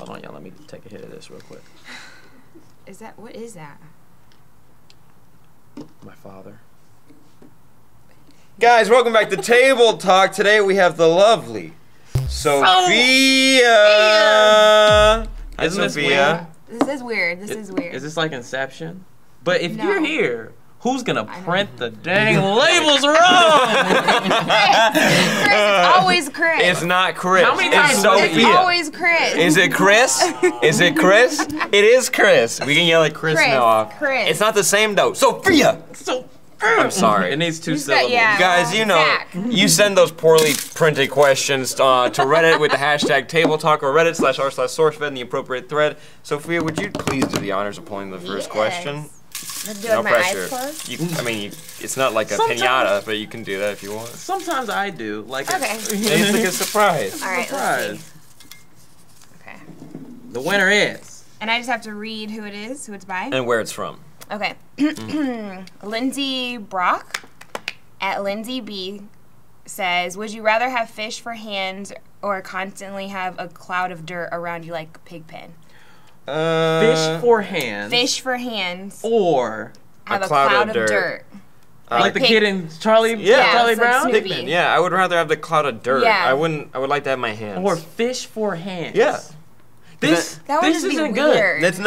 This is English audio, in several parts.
Hold on, y'all. Let me take a hit of this real quick. Is that, what is that? My father. Guys, welcome back to Table Talk. Today we have the lovely Sophia. Hi, Isn't this Sophia. weird? This is weird. This is weird. Is this like Inception? But if No. you're here, who's gonna print the dang labels wrong? Chris, it's always Chris. It's not Chris. How many it's times Sophia. It's always Chris. Is it Chris? Is it Chris? It is Chris. We can yell at Chris now. Chris. It's not the same though. Sophia. I'm sorry. It needs two He's got- syllables. yeah. You guys, you know, Zach. you send those poorly printed questions to Reddit with the hashtag Table Talk or Reddit/r/SourceFed in the appropriate thread. Sophia, would you please do the honors of pulling the first question? Let's do it No with my pressure. eyes closed. It's not like a pinata, but you can do that if you want. Sometimes I do. Like Okay. It's like a surprise. All right, let's see. Okay. The winner is. And I just have to read who it is, who it's by. And where it's from. Okay. Lindsay Brock at Lindsay B says, would you rather have fish for hands or constantly have a cloud of dirt around you like Pigpen? Fish for hands. Fish for hands Or have a cloud of dirt. like the kid in Charlie Yeah. Charlie it's like Brown? Snoopy. Pigman, yeah, I would rather have the cloud of dirt. Yeah. I would like to have my hands. Or fish for hands. Yeah. This That would this just be isn't weird. good. It's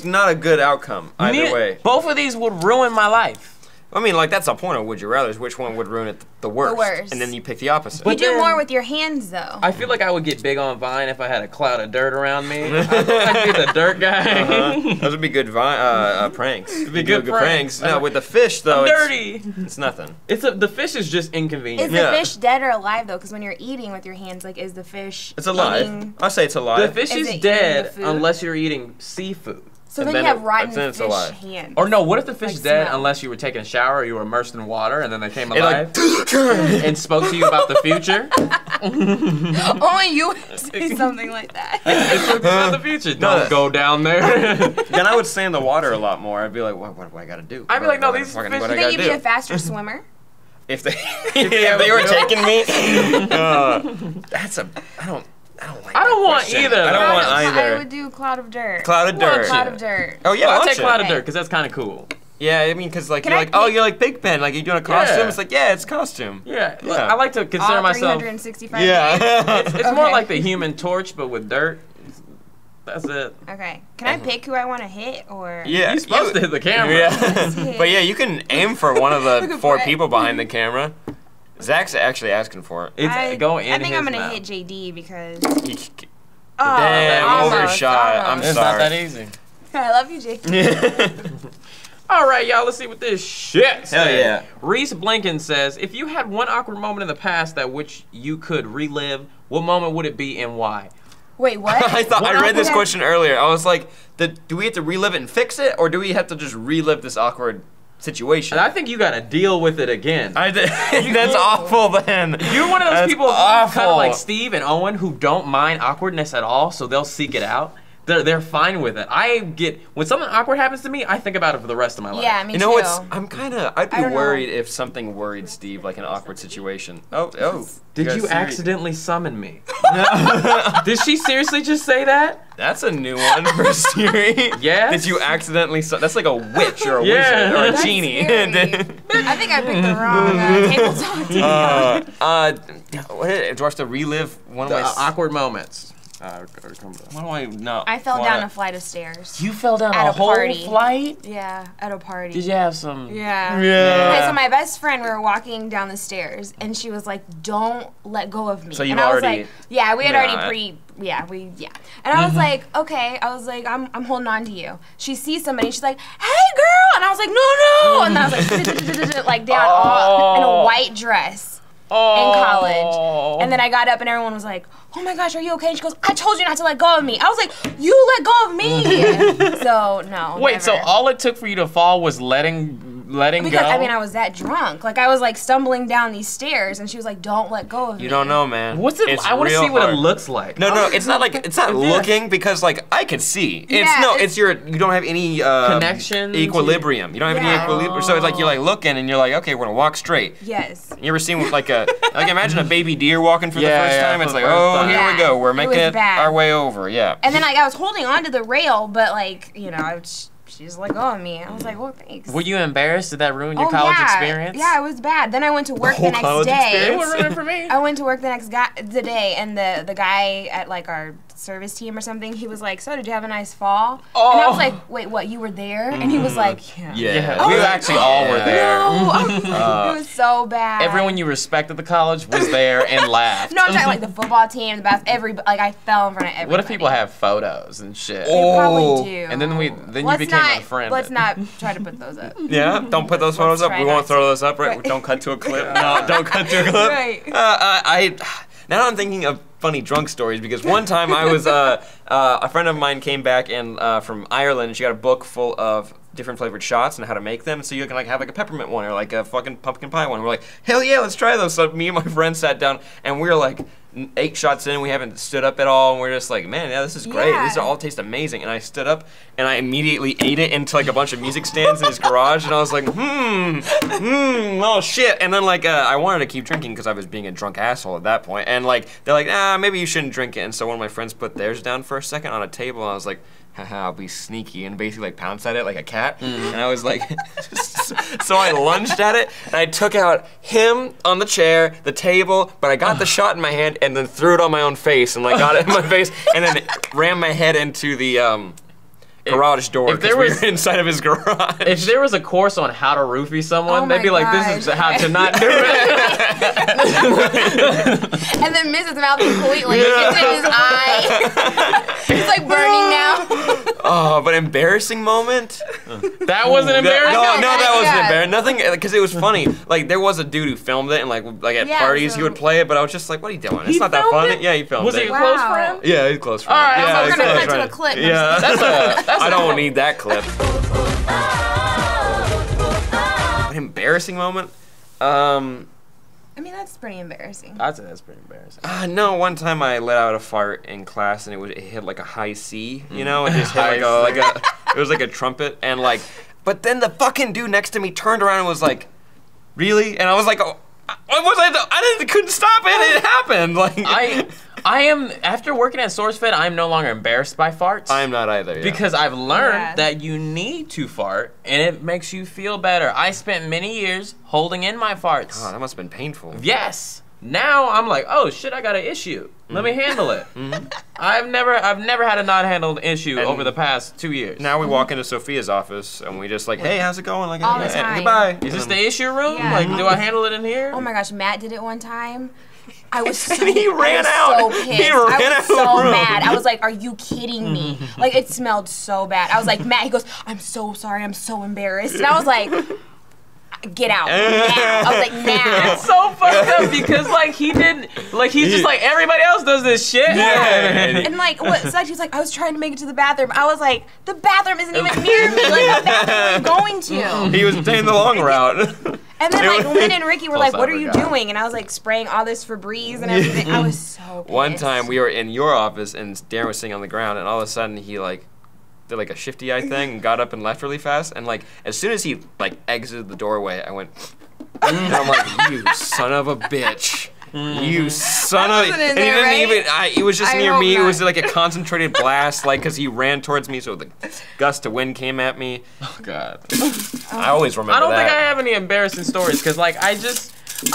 not a good outcome either way. Both of these would ruin my life. I mean, like, that's the point of Would You Rather, is which one would ruin it the worst. The worst. And then you pick the opposite. You But do then- more with your hands, though. I feel like I would get big on Vine if I had a cloud of dirt around me. I'd be the dirt guy. Those would be good pranks. It'd be good pranks. No, with the fish, though, I'm dirty. it's nothing. The fish is just inconvenient. Is Yeah. the fish dead or alive, though? Because when you're eating with your hands, like, is the fish It's alive. eating- I'll say it's The alive. fish Is is it eating dead the food? unless you're eating seafood. So And then you then have rotten then it's fish alive. hands. Or no, what if the fish Like is dead smell. unless you were taking a shower or you were immersed in water and then they came It alive like, and spoke to you about the future? Only you would say something like that. It spoke about the future. No. Don't go down there. then I would stay in the water a lot more. I'd be like, what do I gotta do? I'd be like, no, What- these what- fish- what You I think gotta you'd be do? a faster swimmer? If they were taking me, I don't like I don't that want question. either. I don't want I either. would do cloud of dirt. Cloud of dirt. Cloud of dirt. Oh yeah, Well, I'll watch take it. cloud of dirt because that's kind of cool. Yeah, I mean, cause like Can you're I like, oh, pick- you're like Pigpen, like you're doing a costume. Yeah. It's like, yeah, it's costume. Yeah, look, Yeah. I like to consider All myself. 365 days? Yeah. It's more Okay. like the Human Torch, but with dirt. That's it. Okay. Can I pick who I want to hit, or? Yeah, You're supposed to hit the camera. Yeah. But yeah, you can aim for one of Look the at 4 Brett. people behind the camera. Zach's actually asking for it. It's go in I think I'm his gonna mouth. hit JD because. He, Oh, damn, almost, overshot. I'm almost. It's sorry. not that easy. I love you, JD. All right, y'all, let's see what this shit says. Hell yeah. Reese Blinken says, if you had one awkward moment in the past that which you could relive, what moment would it be and why? Wait, what? I read this awkward- question earlier. I was like, do we have to relive it and fix it, or do we have to just relive this awkward situation? And I think you gotta deal with it again. That's awful then. You're one of those That's people awful. kind of like Steve and Owen who don't mind awkwardness at all, so they'll seek it out. They're fine with it. When something awkward happens to me, I think about it for the rest of my life. Yeah, me You know too. what's? I'd be don't know. worried if something worried Steve, like an awkward situation. Oh. Did guys you serious? accidentally summon me? Did she seriously just say that? That's a new one for Siri. Yes? Did you accidentally? That's like a witch or a Yeah. wizard or a That's genie. scary. I think I picked the wrong table talk team. Do I have to relive one of The my awkward moments. What do I know? I fell down a flight of stairs. You fell down At a a whole party. flight? Yeah, at a party. Did you have some? Yeah. Yeah. Okay, so my best friend, we were walking down the stairs, and she was like, "Don't let go of me." So you've and I was already- like, "Yeah, we had Nah. already And I was like, "Okay." I was like, "I'm holding on to you." She sees somebody, she's like, "Hey, girl!" And I was like, "No!" And I was like, down all in a white dress. In college. And then I got up and everyone was like, "Oh my gosh, are you okay?" And she goes, "I told you not to let go of me." I was like, "You let go of me." So, no. Wait, never. so all it took for you to fall was letting letting Because, go. I mean, I was that drunk. Like, I was, like, stumbling down these stairs, and she was like, don't let go of me. You don't know, man. What's it? I want to see what it looks like. No, it's not like it's not looking because like I can see. It's you don't have any connection, equilibrium. You don't have any equilibrium. So it's like you're like looking and you're like, okay, we're gonna walk straight. Yes. You ever seen like imagine a baby deer walking for the first time? It's like, oh, here we go. We're making it our way over. Yeah. And then like I was holding onto the rail, but like she just let go of me. I was like, well, thanks. Were you embarrassed? Did that ruin your college experience? Yeah, it was bad. Then I went to work the next day. It was ruined for me. I went to work the day, and the guy at like our service team or something, he was like, so did you have a nice fall? Oh. And I was like, wait, what, you were there? And he was like, yeah. Yeah, we actually all were there. No. It was so bad. Everyone you respected the college was there and laughed. No, I'm talking like the football team, the basketball, like I fell in front of everybody. What if people have photos and shit? They probably do. And then you became unfriended. Let's not try to put those up. Yeah, don't put those photos up. We won't throw those up, right? Don't cut to a clip. No, don't cut to a clip. Right. Now I'm thinking of funny drunk stories because one time I was a friend of mine came back and from Ireland and she got a book full of different flavored shots and how to make them. So you can like have like a peppermint one or like a fucking pumpkin pie one. We're like, hell yeah, let's try those. So me and my friend sat down and we were like 8 shots in, we haven't stood up at all, and we're just like, man, yeah, this is great. Yeah. These all taste amazing. And I stood up and I immediately ate it into like a bunch of music stands in his garage, and I was like, oh shit. And then like I wanted to keep drinking because I was being a drunk asshole at that point. And like they're like, maybe you shouldn't drink it. And so one of my friends put theirs down for a second on a table, and I was like, haha, I'll be sneaky, and basically like pounced at it like a cat. And I was like, so I lunged at it, and I took out him on the chair, the table, but I got the shot in my hand and then threw it on my own face and like got it in my face and then rammed my head into the garage door because we were inside of his garage. If there was a course on how to roofie someone, they'd be like, this is how to not do it. And then misses him out completely. It's in his eye. He's like burning now. Oh, but embarrassing moment? That wasn't embarrassing? No, that wasn't embarrassing. Nothing, because it was funny. Like, there was a dude who filmed it, and like at parties he would play it, but I was just like, what are you doing? It's not that funny. Yeah, he filmed it. Was he a close friend? Yeah, he's a close friend. All right, yeah, we're gonna cut to a clip. Yeah, I don't need that clip. An embarrassing moment? I mean, that's pretty embarrassing. I'd say that's pretty embarrassing. No, one time I let out a fart in class and it hit like a high C, you know? It just hit it was like a trumpet, and like, but then the fucking dude next to me turned around and was like, really? And I was like, oh, I couldn't stop it. It happened. Like I am, after working at SourceFed, I'm no longer embarrassed by farts. I'm not either, yeah. Because I've learned that you need to fart, and it makes you feel better. I spent many years holding in my farts. Oh, that must have been painful. Yes. Now I'm like, oh shit, I got an issue. Let me handle it. I've never had a not handled issue over the past 2 years. Now we walk into Sophia's office and we just like, hey, how's it going? Like, all the time. Goodbye. Is this the issue room? Yeah. Like, do I handle it in here? Oh my gosh, Matt did it one time. I was so, he ran out. So pissed. He ran I was so out. mad. I was like, are you kidding me? Like, it smelled so bad. I was like, Matt, he goes, I'm so sorry, I'm so embarrassed. And I was like, get out now. I was like, now. It's so fucked up because like he didn't, like he's just like everybody else does this shit. Yeah. And like what sucked, he was like, I was trying to make it to the bathroom. I was like, the bathroom isn't even near me. Like, what bathroom are you going to? He was taking the long route. And then like Lynn and Ricky were like, what are you doing? And I was like spraying all this Febreze and everything. I was so pissed. One time we were in your office and Darren was sitting on the ground and all of a sudden he like did like a shifty eye thing and got up and left really fast, and like as soon as he like exited the doorway, I went and I'm like, you son of a bitch. You son of a, and he didn't even, it was just near me. It was like a concentrated blast, like, because he ran towards me, so the gust of wind came at me. Oh, God. I always remember that. I don't think I have any embarrassing stories, because, like, I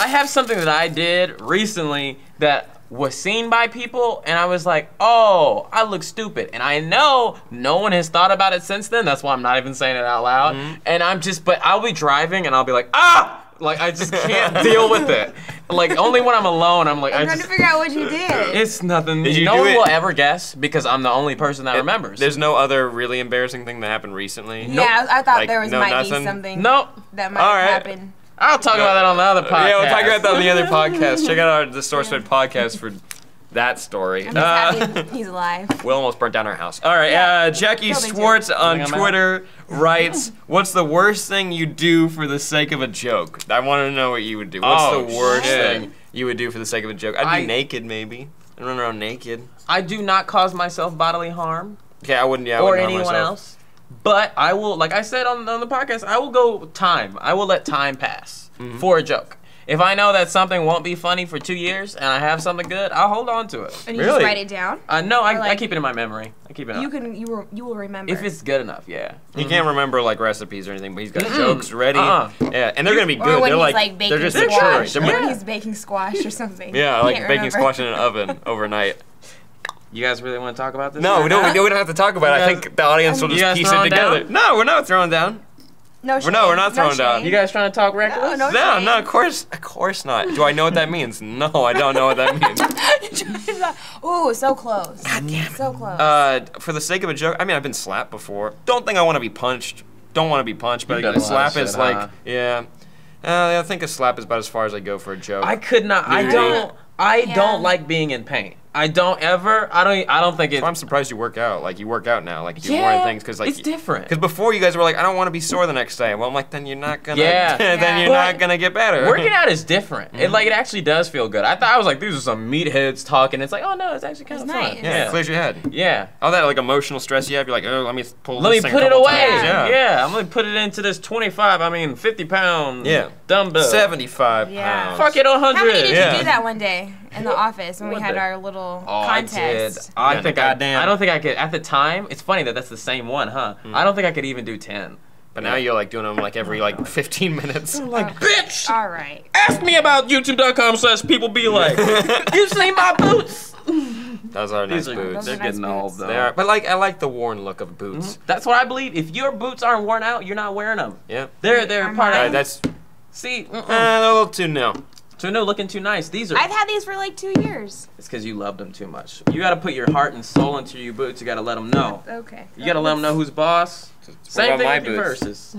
have something that I did recently that was seen by people, and I was like, oh, I look stupid. And I know no one has thought about it since then. That's why I'm not even saying it out loud. And but I'll be driving, and I'll be like, ah! Like, I just can't deal with it. Like, only when I'm alone, I'm like, I'm trying to figure out what you did. It's nothing. Did you no do one it? will ever guess because I'm the only person that remembers. There's no other really embarrassing thing that happened recently? Yeah, I thought Like, there might be something Nope. that might happen. I'll talk about that on the other podcast. Yeah, we'll talk about that on the other podcast. Check out the SourceFed podcast for that story. I'm just happy he's alive. Will almost burnt down our house. All right, Yeah. Jackie No big deal. Schwartz on Think I'm Twitter writes, "What's the worst thing you do for the sake of a joke?" I want to know what you would do. What's Oh, the worst shit. thing you would do for the sake of a joke? I'd be naked, maybe. I'd run around naked. I do not cause myself bodily harm Okay, I wouldn't. Yeah, I or wouldn't harm anyone myself. else. But I will, like I said on the podcast, I will go time. I will let time pass for a joke. If I know that something won't be funny for 2 years and I have something good, I'll hold on to it. And you Really? just write it down. No, I like- keep it in my memory. I keep it. You will remember. if it's good enough, yeah. He can't remember like recipes or anything, but he's got jokes ready. Uh-uh. Yeah, and they're gonna be or good. when They're he's like baking they're just squash. maturing. They're Or when ma- he's baking squash or something. yeah, like Can't baking remember. squash in an oven overnight. You guys really want to talk about this? No, right we don't. now? We don't have to talk about it. I You guys- think the audience will You just guys piece it throwing together. down? No, we're not throwing down. No shade. we're not throwing down. You guys trying to talk reckless? No, No, shade. no, of course not. Do I know what that means? No, I don't know what that means. Ooh, so close. God damn it. So close. For the sake of a joke, I mean, I've been slapped before. Don't think I want to be punched. Don't want to be punched, but You've done a a lot of slap is shit, like, huh? yeah. I think a slap is about as far as I go for a joke. I could not. I Yeah. don't. I Yeah. don't like being in pain. I don't ever. I don't think it. I'm surprised you work out. Like you work out now. Like you do Yeah, more things because like it's different. Because before you guys were like, I don't want to be sore the next day. Well, I'm like, then you're not gonna. Yeah. then Yeah. you're But not gonna get better. Working out is different. It actually does feel good. I was like, these are some meatheads talking. It's like, oh no, it's actually kind of It's fun. nice. Yeah, it clears your head. Yeah. All that like emotional stress you have, you're like, oh, let me pull Let this me thing put a it couple away. times. Yeah. I'm gonna put it into this 50-pound Yeah. dumbbell. 75 Yeah. pounds. Fuck it, 100. How many did Yeah. you do that one day in the office when we What had day? our little Oh, contest? I Yeah, think goddamn. I don't think I could. At the time, it's funny that that's the same one, huh? I don't think I could even do 10. But now you're like doing them like every like 15 minutes. Like, bitch, All right. ask me about youtube.com/people be like. You seen my boots? Those are nice These are boots. Those They're are nice getting old boots. though. They are, but like I like the worn look of boots. That's what I believe. If your boots aren't worn out, you're not wearing them. Yeah. They're Are part mine? of. That's See, a little too new. too new, looking too nice. These are. I've had these for like 2 years. It's because you loved them too much. You got to put your heart and soul into your boots. You got to let them know. Okay. You got to let them know who's boss. Same about thing my with your boots? verses.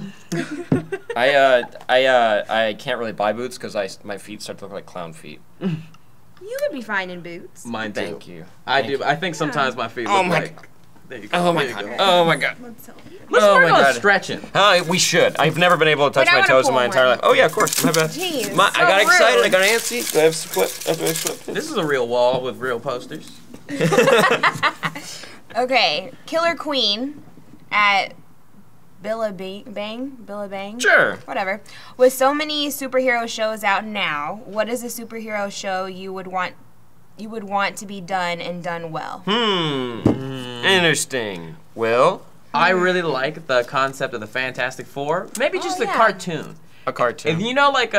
I can't really buy boots because my feet start to look like clown feet. You would be fine in boots. Mine too. Thank you. I Thank do. you. I think sometimes my feet Oh look my like. There you go. Oh my There you god. go. Oh my god. Let's tell you. Let's Oh work my on God. stretching. We should. I've never been able to touch Wait, I my wanna toes in pull my entire one. life. Oh yeah, of course. My bad. Jeez, I so got excited. rude. I got antsy. Do I have to flip? Do I flip? This is a real wall with real posters. Okay, Killer Queen at Billabang, Sure. whatever. With so many superhero shows out now, what is a superhero show you would want to be done and done well? Interesting. Will? I really like the concept of the Fantastic Four. Maybe just a yeah. cartoon. A cartoon. And you know, like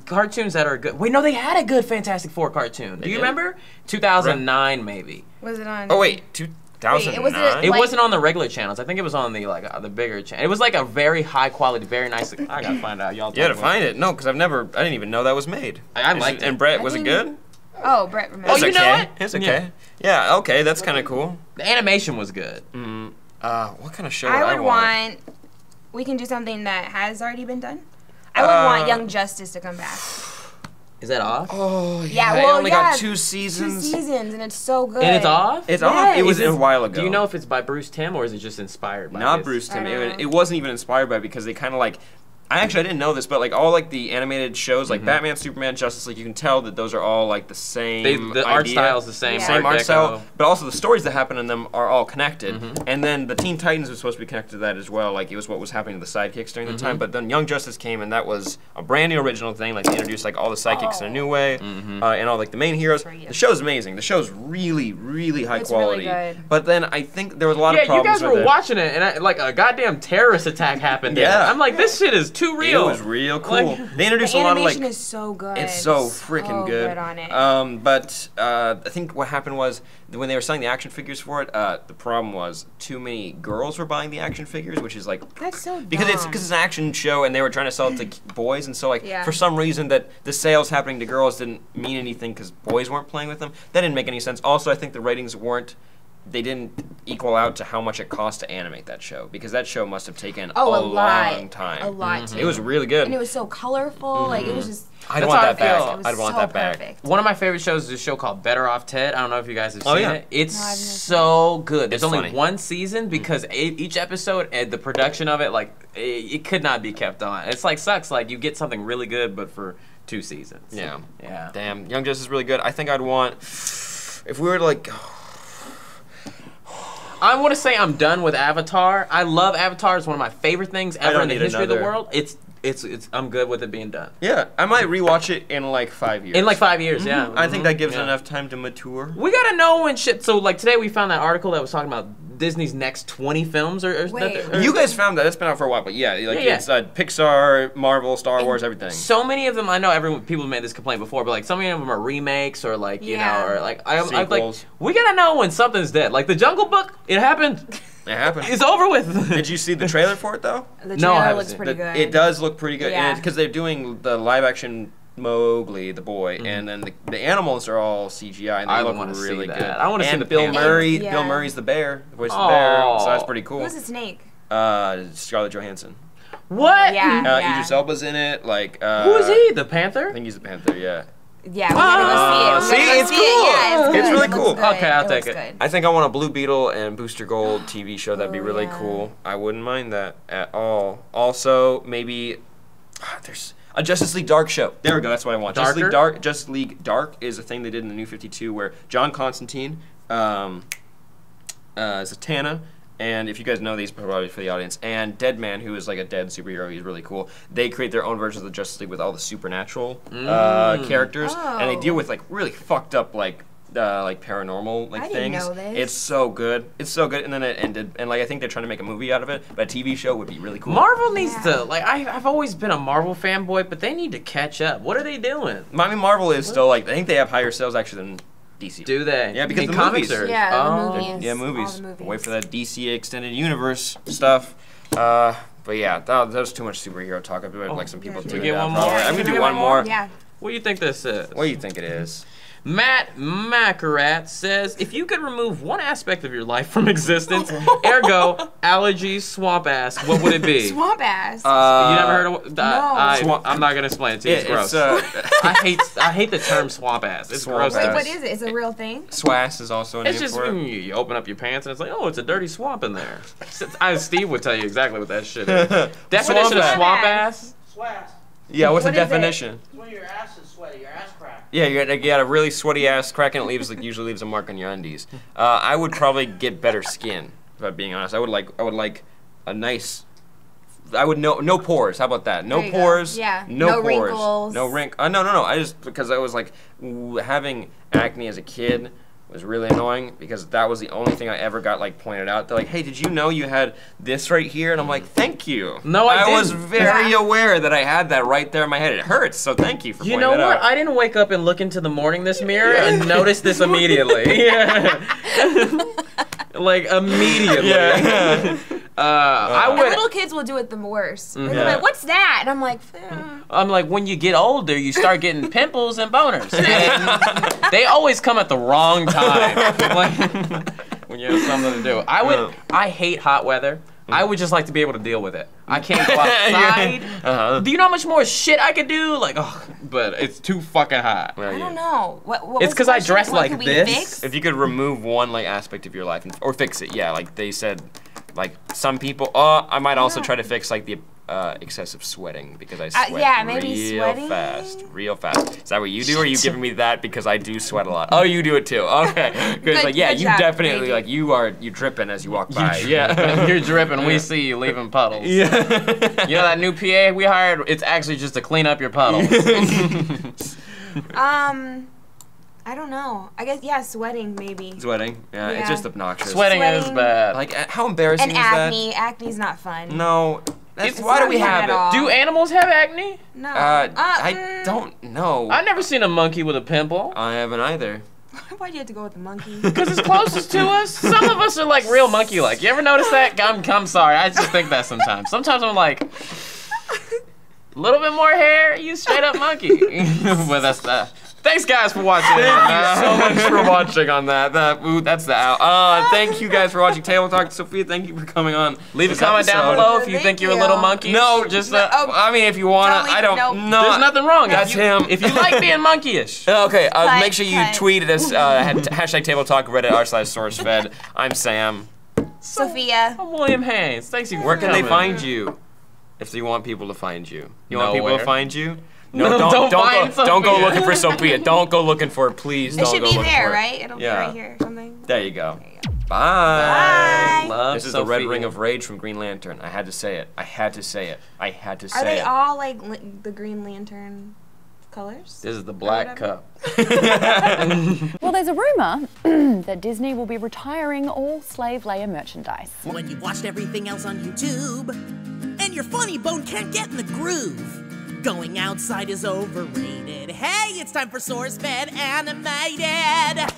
cartoons that are good. Wait, no, they had a good Fantastic Four cartoon. Do you did? remember? 2009, maybe. Was it on? Oh wait, 2009. was it- It Like- wasn't on the regular channels. I think it was on the bigger channel. It was like a very high quality, very nice. I gotta find out. Y'all. You had to talk about find it. No, because I didn't even know that was made. I Is liked it. And Brett, I was it think- good? Oh, Brett remembers. Oh, It's you know okay. it? It's okay. Yeah, okay, that's kind of cool. The animation was good. What kind of show I would want? want. We can do something that has already been done. I would want Young Justice to come back. Is that off? Oh, Yeah, it well, only yeah, got 2 2 seasons. seasons, and it's so good. And it's off? It's Yeah. off. It was Is a while ago. Do you know if it's by Bruce Timm or is it just inspired by Not his? Bruce Timm. I don't know. It wasn't even inspired by it because they kind of like. I didn't know this, but like all like the animated shows, like Batman, Superman, Justice League, you can tell that those are all like the same. The art idea. style is the same. Yeah. Same Art art Deco. style, but also the stories that happen in them are all connected. And then the Teen Titans was supposed to be connected to that as well. Like it was what was happening to the sidekicks during the time. But then Young Justice came, and that was a brand new original thing. Like they introduced like all the sidekicks in a new way, and all like the main heroes. For you. The show's amazing. The show's really, really high It's really quality. good. But then I think there was a lot Yeah, of you problems guys with were it. watching it, and like a goddamn terrorist attack happened. there. Yeah. I'm like, this shit is too real. It was real cool. Like- they introduced The a lot of like. animation is so good. It's so freaking good. on it. But I think what happened was when they were selling the action figures for it, the problem was too many girls were buying the action figures, which is like That's so because dumb. it's an action show and they were trying to sell it to boys, and so like Yeah. for some reason that the sales happening to girls didn't mean anything because boys weren't playing with them. That didn't make any sense. Also, I think the ratings weren't. They didn't equal out to how much it cost to animate that show, because that show must have taken Oh, a a lot. long time. A lot, too. It was really good. And it was so colorful. Like, it was just... I'd That's want how that I back. feel. It was I'd want so that back. perfect. One of my favorite shows is a show called Better Off Ted. I don't know if you guys have Oh, seen yeah. it. It's No, I've never seen so good. There's It's only funny. one season because each episode and the production of it, like, it could not be kept on. It's like sucks. Like, you get something really good, but for 2 seasons. Yeah. Yeah. Damn, Young Justice is really good. I think I'd want, if we were to like, I want to say I'm done with Avatar. I love Avatar. It's one of my favorite things ever don't in the need history of the another. world. It's I'm good with it being done. yeah, I might rewatch it in like 5 years. In like 5 years, yeah. I think that gives Yeah. it enough time to mature. We gotta know when shit. So like today we found that article that was talking about Disney's next 20 films or Wait. You guys found that. It's been out for a while, but yeah, like Yeah, yeah. it's Pixar, Marvel, Star Wars, everything. So many of them, I know people have made this complaint before, but like so many of them are remakes or like you Yeah. know or like I'm like Sequels. we gotta know when something's dead. Like the Jungle Book, it happened. It happened. It's over with. Did you see the trailer for it though? The No, I trailer haven't looks seen pretty The- good. It does look pretty good, Yeah. and because they're doing the live action Mowgli, the boy, and then the animals are all CGI, and they I look wanna see really that. good. I wanna see And the Bill Panther. Murray. Yeah. Bill Murray's the bear, the voice of the bear, so that's pretty cool. Who's a snake? Scarlett Johansson. What? Yeah. Idris Elba's in it. Like Who is he? The I Panther? think he's the Panther. Yeah. Yeah, we gotta go see it. We see, gotta go it's see cool. It. Yeah, it's, It's good. really It looks cool. good. Okay, I'll take looks it. good. I think I want a Blue Beetle and Booster Gold TV show. That'd be Oh, really yeah. cool. I wouldn't mind that at all. Also, maybe there's a Justice League Dark show. There we go. That's what I want. Darker? Justice League Dark is a thing they did in the New 52 where John Constantine Zatanna, and if you guys know these, probably for the audience, and Deadman, who is like a dead superhero, he's really cool. They create their own versions of the Justice League with all the supernatural characters, and they deal with like really fucked up like paranormal like I didn't things. know this. It's so good. It's so good. And then it ended, and like I think they're trying to make a movie out of it, but a TV show would be really cool. Marvel needs Yeah. to like I've always been a Marvel fanboy, but they need to catch up. What are they doing? I mean, Marvel is still like I think they have higher sales actually than DC. Do they? Yeah, because in the comics movies. are Yeah, the oh. movies. Yeah, All movies. the movies. Wait for that DC extended universe stuff. But yeah, that was too much superhero talk. I've like some people Should doing we get that. one more? probably. Yeah, I'm gonna Can we do get one more. Yeah. What do you think this is? What do you think it is? Matt Macarat says, if you could remove one aspect of your life from existence, ergo, allergies, swamp ass, what would it be? Swamp ass. You never heard of No. I'm not gonna explain it to you. It's gross. It's I hate the term swamp ass. It's Swamp gross. Wait, ass. what is it? It's a real thing? SWAS is also a name It's just for when it. you open up your pants and it's like, oh, it's a dirty swamp in there. Steve would tell you exactly what that shit is. Definition of ass. swamp ass? Swass. Yeah, what's What the is it? definition? It's when your ass is sweaty, your ass crack. Yeah, you got a really sweaty ass crack and it leaves usually leaves a mark on your undies. I would probably get better skin, if I'm being honest. I would like a nice. I would no pores. How about that? No There you go. pores. Yeah. No No pores. wrinkles. No wrinkles. No. I just because I was like having acne as a kid was really annoying because that was the only thing I ever got like pointed out. They're like, "Hey, did you know you had this right here?" And I'm like, "Thank you." No, I was didn't. very Yeah. aware that I had that right there in my head. It hurts, so thank you for You pointing know it what? out. I didn't wake up and look into the morning this mirror and notice this immediately. Yeah. Like immediately. Yeah. I And would. little kids will do it the worst. They're Yeah. like, what's that? And I'm like, I'm like, when you get older, you start getting pimples and boners. And they always come at the wrong time. Like, when you have something to do. I hate hot weather. I would just like to be able to deal with it. I can't go outside. Uh-huh. Do you know how much more shit I could do? Like, oh, but it's too fucking hot. Well, I yeah. don't know. What It's was 'cause the I question? dress What like could we this. fix? If you could remove one like aspect of your life or fix it, yeah, like they said, like some people. I might also try to fix like the excessive sweating because I sweat yeah, maybe real sweating. fast, real fast. Is that what you do, or are you giving me that because I do sweat a lot? Oh, you do it too. Okay, because like yeah, good you job, definitely Brady. like you dripping as you walk by. Yeah, you're dripping. We see you leaving puddles. Yeah. You know that new PA we hired? It's actually just to clean up your puddles. I don't know. I guess yeah, sweating maybe. Sweating. Yeah, it's Yeah. just obnoxious. Sweating is Sweating. bad. Like how embarrassing And is acne. Acne's not fun. that? No. That's It's why do not we fun have at it? all. Do animals have acne? No. I don't know. I've never seen a monkey with a pimple. I haven't either. Why'd you have to go with the monkey? Because it's closest to us. Some of us are like real monkey-like. You ever notice that? I'm sorry. I just think that sometimes. Sometimes I'm like, a little bit more hair, you straight up monkey. But that's Thanks, guys, for watching. Thank you so much for watching on that. That's the out. Thank you guys for watching Table Talk. Sophia, thank you for coming on. Leave a comment down below if you think you're a little monkey. No, just I mean, if you wanna, I don't. No, there's nothing wrong. That's him. If you like being monkeyish. Okay, make sure you tweet at us. Hashtag Table Talk, Reddit r/SourceFed. I'm Sam. Sophia. I'm William Haynes. Thanks you. Where can they find you? If you want people to find you, want people Nowhere. to find you? No, don't go looking for Sophia. Don't go looking for her, please. It Don't should go be looking there, for her. right? It'll be right here or something. There you go. There you go. Bye. Bye. This is the Red Ring of Rage from Green Lantern. I had to say it. I had to say it. I had to say it. Are they all like the Green Lantern colors? This is the black cup. Well, there's a rumor that Disney will be retiring all Slave Leia merchandise. When you've watched everything else on YouTube, and your funny bone can't get in the groove, going outside is overrated. Hey, it's time for SourceFed Animated.